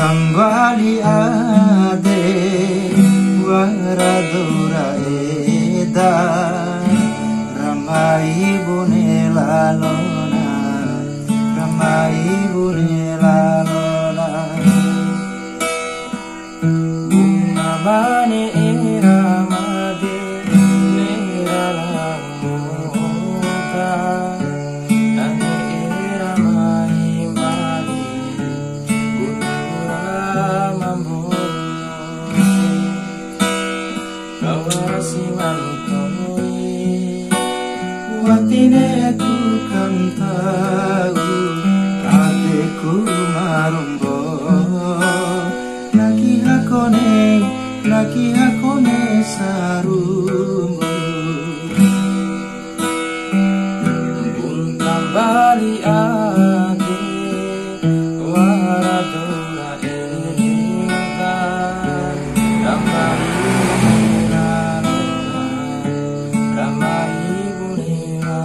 tambali ade waradora eda ramai bune lalona ramai bune lalona bunga mane eramade nera lamuta ane eramai mali bunura mambu kawasi mantoi watine ku kan tahu adeku marumbo lagi hakone sarumbu buntang bali ade waradora eda ramai bunera ramai bunera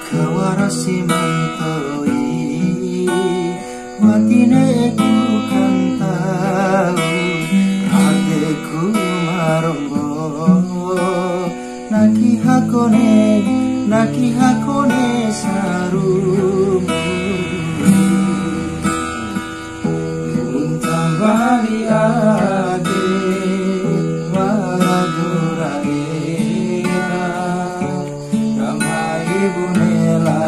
kawarasi mantoi watine ku kan tahu adeku marombo naki hakone sarumbu buntang bali ade waradora eda ramai bunera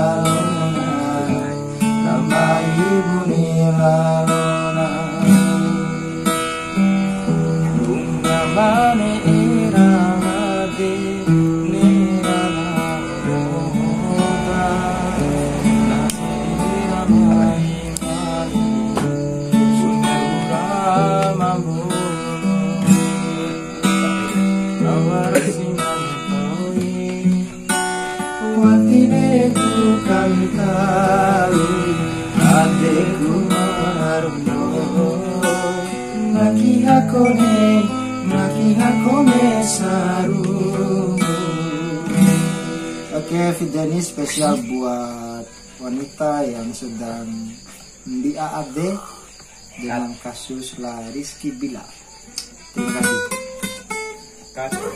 ramai bunera bunga mane eramade nera lamuta nasi ramai mali bunura mambu kawarasi mantoi watine ku kan tahu adeku marumbo lagi hakone sarumbu. Oke, video ini spesial buat wanita yang sedang di AAD dengan kasus Rizky Bilar. Terima kasih.